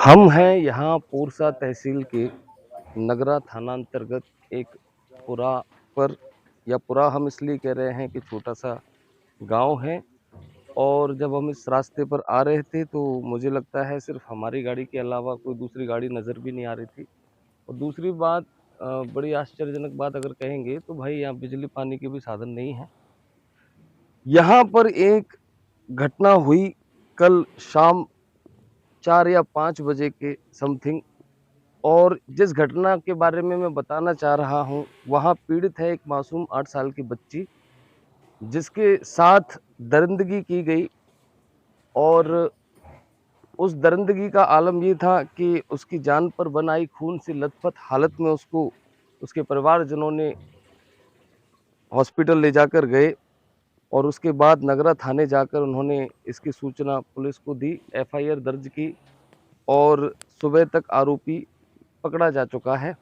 हम हैं यहाँ पोरसा तहसील के नगरा थाना अंतर्गत एक पुरा पर, या पुरा हम इसलिए कह रहे हैं कि छोटा सा गांव है। और जब हम इस रास्ते पर आ रहे थे तो मुझे लगता है सिर्फ हमारी गाड़ी के अलावा कोई दूसरी गाड़ी नज़र भी नहीं आ रही थी। और दूसरी बात, बड़ी आश्चर्यजनक बात अगर कहेंगे तो भाई यहाँ बिजली पानी के भी साधन नहीं है। यहाँ पर एक घटना हुई कल शाम 4 या 5 बजे के समथिंग। और जिस घटना के बारे में मैं बताना चाह रहा हूँ, वहाँ पीड़ित है एक मासूम 8 साल की बच्ची, जिसके साथ दरिंदगी की गई। और उस दरिंदगी का आलम ये था कि उसकी जान पर बन आई, खून से लथपथ हालत में उसको उसके परिवारजनों ने हॉस्पिटल ले जाकर गए। और उसके बाद नगरा थाने जाकर उन्होंने इसकी सूचना पुलिस को दी, एफआईआर दर्ज की और सुबह तक आरोपी पकड़ा जा चुका है।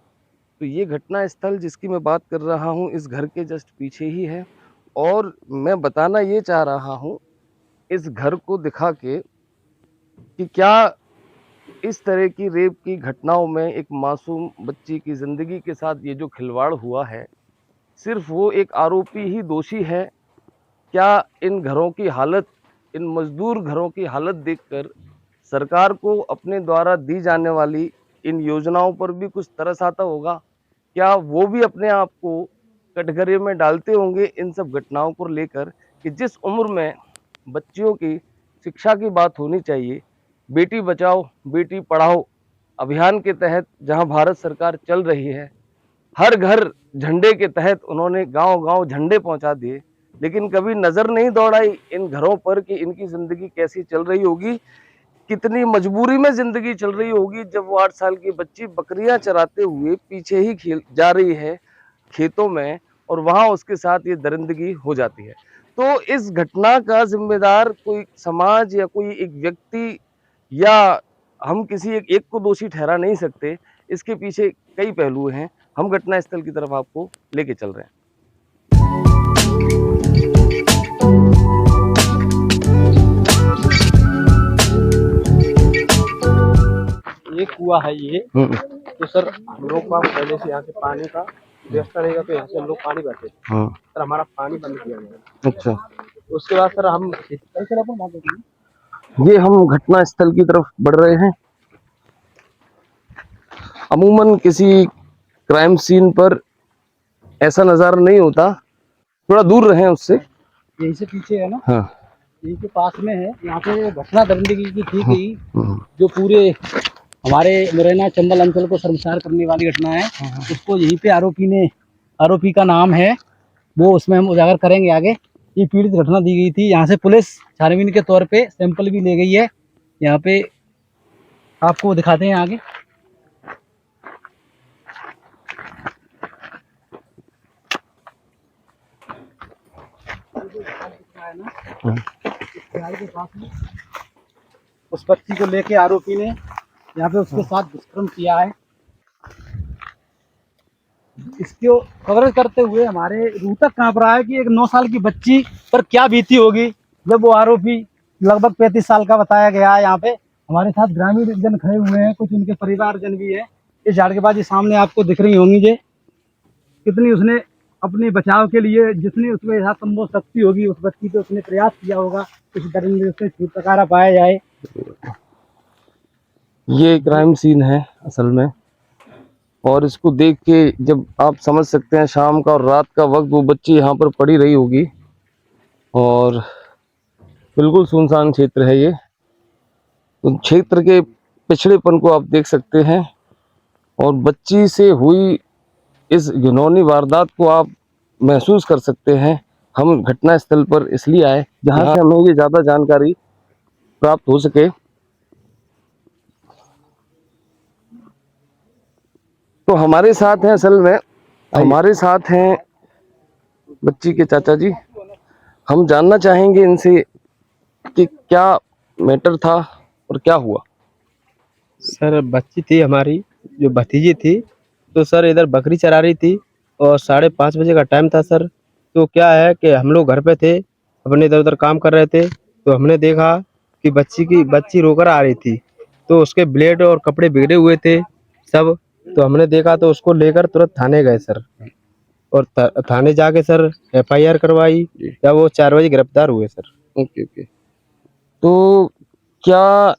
तो ये घटना स्थल जिसकी मैं बात कर रहा हूँ इस घर के जस्ट पीछे ही है। और मैं बताना ये चाह रहा हूँ इस घर को दिखा के कि क्या इस तरह की रेप की घटनाओं में एक मासूम बच्ची की ज़िंदगी के साथ ये जो खिलवाड़ हुआ है, सिर्फ वो एक आरोपी ही दोषी है? क्या इन घरों की हालत, इन मजदूर घरों की हालत देखकर सरकार को अपने द्वारा दी जाने वाली इन योजनाओं पर भी कुछ तरस आता होगा? क्या वो भी अपने आप को कटघरे में डालते होंगे इन सब घटनाओं को लेकर कि जिस उम्र में बच्चियों की शिक्षा की बात होनी चाहिए, बेटी बचाओ बेटी पढ़ाओ अभियान के तहत जहां भारत सरकार चल रही है, हर घर झंडे के तहत उन्होंने गांव-गांव झंडे पहुंचा दिए, लेकिन कभी नजर नहीं दौड़ाई इन घरों पर कि इनकी जिंदगी कैसी चल रही होगी, कितनी मजबूरी में जिंदगी चल रही होगी जब वो 8 साल की बच्ची बकरियां चराते हुए पीछे ही खेल जा रही है खेतों में, और वहां उसके साथ ये दरिंदगी हो जाती है। तो इस घटना का जिम्मेदार कोई समाज या कोई एक व्यक्ति, या हम किसी एक को दोषी ठहरा नहीं सकते। इसके पीछे कई पहलू हैं। हम घटना स्थल की तरफ आपको लेके चल रहे हैं। ये कुआं है ये। तो सर हम लोग का पहले से यहाँ से पानी का व्यवस्था रहेगा, तो यहाँ से हम लोग पानी भरते थे। सर हमारा पानी बंद किया गया। अच्छा, उसके बाद सर हम ये हम घटना स्थल की तरफ बढ़ रहे हैं। अमूमन किसी क्राइम सीन पर ऐसा नज़ारा नहीं होता, थोड़ा दूर रहें उससे। यहीं से पीछे है ना, हाँ। यहीं के पास में है। यहाँ पे घटना दरिंदगी की थी गई, जो पूरे हमारे मुरैना चंबल अंचल को शर्मसार करने वाली घटना है। उसको यहीं पे आरोपी का नाम है, वो उसमें हम उजागर करेंगे आगे। ये पीड़ित घटना दी गई थी। यहाँ से पुलिस छानबीन के तौर पे सैंपल भी ले गई है। यहाँ पे आपको दिखाते हैं आगे। के पास में उस बच्ची को लेके आरोपी ने यहाँ पे उसके साथ दुष्कर्म किया है। इसको कवरेज करते हुए हमारे रूह तक कांप रहा है कि एक 9 साल की बच्ची पर क्या बीती होगी जब वो आरोपी लगभग 35 साल का बताया गया है। यहाँ पे हमारे साथ ग्रामीण जन खड़े हुए हैं, कुछ उनके परिवारजन भी है। इस झाड़केबाजी सामने आपको दिख रही होंगी जे कितनी उसने अपने बचाव के लिए जितनी उसमें यथा संभव शक्ति होगी उस बच्ची पे उसने प्रयास किया होगा इस दरिंदे से छुटकारा पाया जाए। ये क्राइम सीन है असल में, और इसको देख के जब आप समझ सकते हैं शाम का और रात का वक्त वो बच्ची यहाँ पर पड़ी रही होगी। और बिल्कुल सुनसान क्षेत्र है ये, तो क्षेत्र के पिछड़ेपन को आप देख सकते हैं। और बच्ची से हुई इस घिनौनी वारदात को आप महसूस कर सकते हैं। हम घटना स्थल पर इसलिए आए जहाँ से हमें ये ज़्यादा जानकारी प्राप्त हो सके। तो हमारे साथ हैं, असल में हमारे साथ हैं बच्ची के चाचा जी। हम जानना चाहेंगे इनसे कि क्या मैटर था और क्या हुआ। सर बच्ची थी हमारी, जो भतीजी थी, तो सर इधर बकरी चरा रही थी और 5:30 बजे का टाइम था सर। तो क्या है कि हम लोग घर पे थे, अपने इधर उधर काम कर रहे थे, तो हमने देखा कि बच्ची रोकर आ रही थी। तो उसके ब्लेड और कपड़े बिगड़े हुए थे सब। तो हमने देखा तो उसको लेकर तुरंत थाने गए सर, और थाने जाके सर एफआईआर करवाई। जब वो 4 बजे गिरफ्तार हुए सर। Okay okay. तो क्या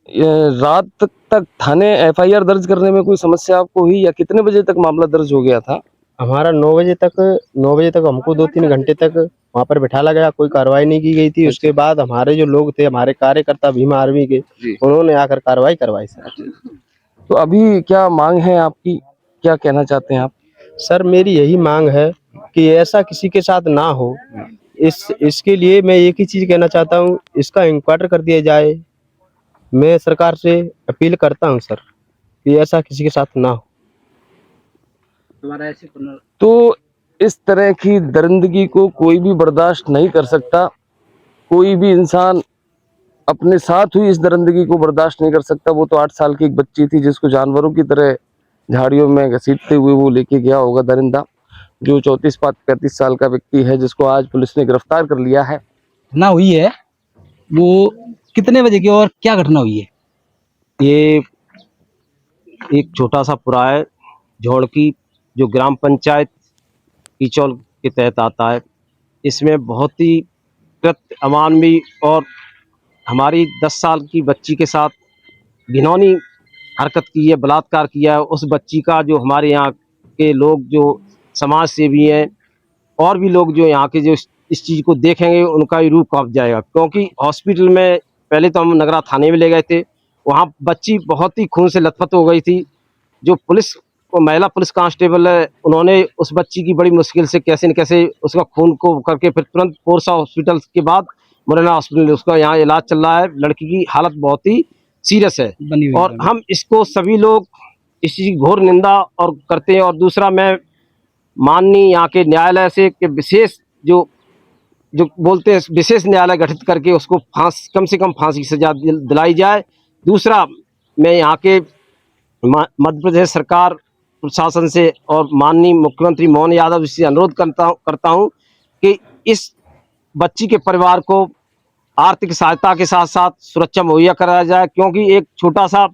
रात तक थाने एफआईआर दर्ज करने में कोई समस्या आपको हुई, या कितने बजे तक मामला दर्ज हो गया था? हमारा 9 बजे तक हमको 2-3 घंटे तक वहाँ पर बिठाला गया, कोई कार्रवाई नहीं की गई थी। उसके बाद हमारे जो लोग थे, हमारे कार्यकर्ता भीम आर्मी के, उन्होंने आकर कार्रवाई करवाई सर। तो अभी क्या मांग है आपकी, क्या कहना चाहते हैं आप? सर मेरी यही मांग है कि ऐसा किसी के साथ ना हो। इसके लिए मैं एक ही चीज कहना चाहता हूँ, इसका इंक्वायरी कर दिया जाए। मैं सरकार से अपील करता हूँ सर कि ऐसा किसी के साथ ना हो। तो इस तरह की दरिंदगी को कोई भी बर्दाश्त नहीं कर सकता। कोई भी इंसान अपने साथ हुई इस दरिंदगी को बर्दाश्त नहीं कर सकता। वो तो 8 साल की एक बच्ची थी जिसको जानवरों की तरह झाड़ियों में घसीटते हुए वो लेके गया होगा दरिंदा, जो 34-35 साल का व्यक्ति है, जिसको आज पुलिस ने गिरफ्तार कर लिया है। घटना हुई है वो कितने बजे की और क्या घटना हुई है? ये एक छोटा सा पुरा है, झोड़की, जो ग्राम पंचायत कीचौल के तहत आता है। इसमें बहुत ही कृत्य अमानवीय और हमारी 10 साल की बच्ची के साथ घिनौनी हरकत की है, बलात्कार किया है। उस बच्ची का जो हमारे यहाँ के लोग जो समाज सेवी हैं और भी लोग जो यहाँ के जो इस चीज़ को देखेंगे उनका ही रूह कांप जाएगा। क्योंकि हॉस्पिटल में पहले तो हम नगरा थाने में ले गए थे, वहाँ बच्ची बहुत ही खून से लथपथ हो गई थी। जो पुलिस महिला पुलिस कांस्टेबल है, उन्होंने उस बच्ची की बड़ी मुश्किल से कैसे न कैसे उसका खून को करके फिर तुरंत पोरसा हॉस्पिटल के बाद मुरैना हॉस्पिटल उसका यहाँ इलाज चल रहा है। लड़की की हालत बहुत ही सीरियस है और हम इसको सभी लोग इस चीज़ की घोर निंदा और करते हैं। और दूसरा, मैं माननीय यहाँ के न्यायालय से कि विशेष जो जो बोलते हैं विशेष न्यायालय गठित करके उसको कम से कम फांसी की सजा दिलाई जाए। दूसरा, मैं यहाँ के मध्य प्रदेश सरकार प्रशासन से और माननीय मुख्यमंत्री मोहन यादव जी से अनुरोध करता हूँ कि इस बच्ची के परिवार को आर्थिक सहायता के साथ साथ सुरक्षा मुहैया कराया जाए। क्योंकि एक छोटा सा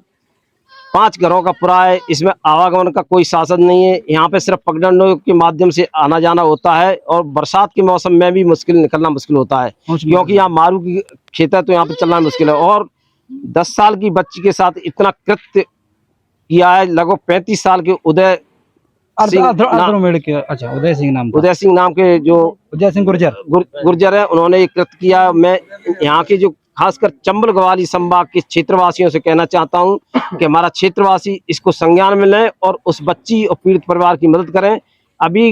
5 घरों का पुरा है, इसमें आवागमन का कोई साधन नहीं है। यहाँ पे सिर्फ पगडंडों के माध्यम से आना जाना होता है और बरसात के मौसम में भी निकलना मुश्किल होता है, क्योंकि यहाँ मारू की खेत है, तो यहाँ पे चलना मुश्किल है। और 10 साल की बच्ची के साथ इतना कृत्य किया है। लगभग 35 साल के उदय सिंह नाम के जो उदय सिंह गुर्जर है, उन्होंने ये कृत्य किया। मैं यहाँ के जो खासकर चंबल ग्वालियर संभाग के क्षेत्रवासियों से कहना चाहता हूँ कि हमारा क्षेत्रवासी इसको संज्ञान में लें और उस बच्ची और पीड़ित परिवार की मदद करें। अभी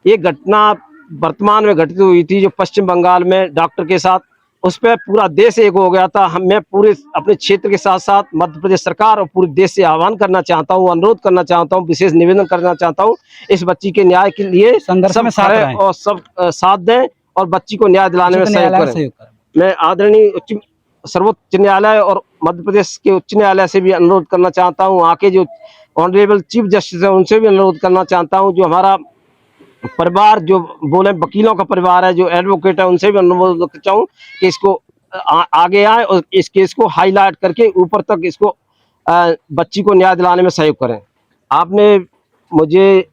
एक घटना वर्तमान में घटित हुई थी जो पश्चिम बंगाल में डॉक्टर के साथ, उस पर पूरा देश एक हो गया था। मैं पूरे अपने क्षेत्र के साथ साथ मध्य प्रदेश सरकार और पूरे देश से आह्वान करना चाहता हूँ, अनुरोध करना चाहता हूँ, विशेष निवेदन करना चाहता हूँ, इस बच्ची के न्याय के लिए संघर्ष में साथ रहें और सब साथ दें और बच्ची को न्याय दिलाने में सहयोग करें। मैं आदरणीय सर्वोच्च न्यायालय और मध्य प्रदेश के उच्च न्यायालय से भी अनुरोध करना चाहता हूँ, वहाँ के जो ऑनरेबल चीफ जस्टिस है उनसे भी अनुरोध करना चाहता हूँ। जो हमारा परिवार जो बोले वकीलों का परिवार है, जो एडवोकेट है, उनसे भी अनुरोध करता हूँ कि इसको आगे आए और इस केस को हाईलाइट करके ऊपर तक इसको बच्ची को न्याय दिलाने में सहयोग करें। आपने मुझे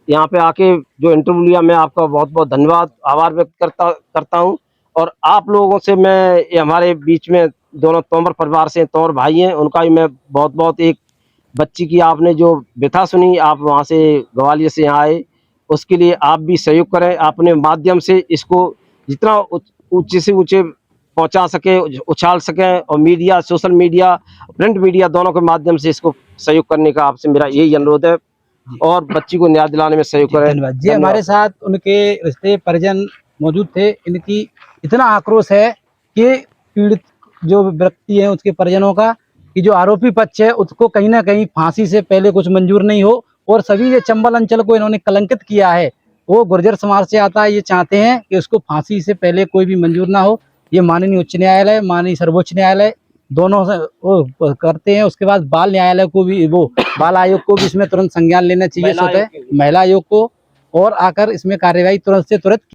यहाँ पे आके जो इंटरव्यू लिया, मैं आपका बहुत बहुत धन्यवाद आभार व्यक्त करता हूँ। और आप लोगों से मैं हमारे बीच में दोनों तोमर परिवार से तोमर भाई हैं, उनका भी मैं बहुत बहुत एक बच्ची की आपने जो व्यथा सुनी, आप वहाँ से ग्वालियर से यहाँ आए, उसके लिए आप भी सहयोग करें। अपने माध्यम से इसको जितना ऊंचे से ऊंचे पहुंचा सके, उछाल सकें, और media, social media, print media दोनों के माध्यम से इसको सहयोग करने का आपसे मेरा यही अनुरोध है और बच्ची को न्याय दिलाने में सहयोग करें। धन्यवाद जी। हमारे साथ उनके रिश्ते परिजन मौजूद थे। इनकी इतना आक्रोश है कि पीड़ित जो व्यक्ति है उसके परिजनों का, कि जो आरोपी पक्ष है उसको कहीं ना कहीं फांसी से पहले कुछ मंजूर नहीं हो, और सभी ये चंबल अंचल को इन्होंने कलंकित किया है। वो गुर्जर समाज से आता है, ये चाहते हैं कि उसको फांसी से पहले कोई भी मंजूर ना हो। ये माननीय उच्च न्यायालय, माननीय सर्वोच्च न्यायालय दोनों से वो करते हैं। उसके बाद बाल न्यायालय को भी, वो बाल आयोग को भी इसमें तुरंत संज्ञान लेना चाहिए, स्वतः महिला आयोग को, और आकर इसमें कार्यवाही तुरंत से तुरंत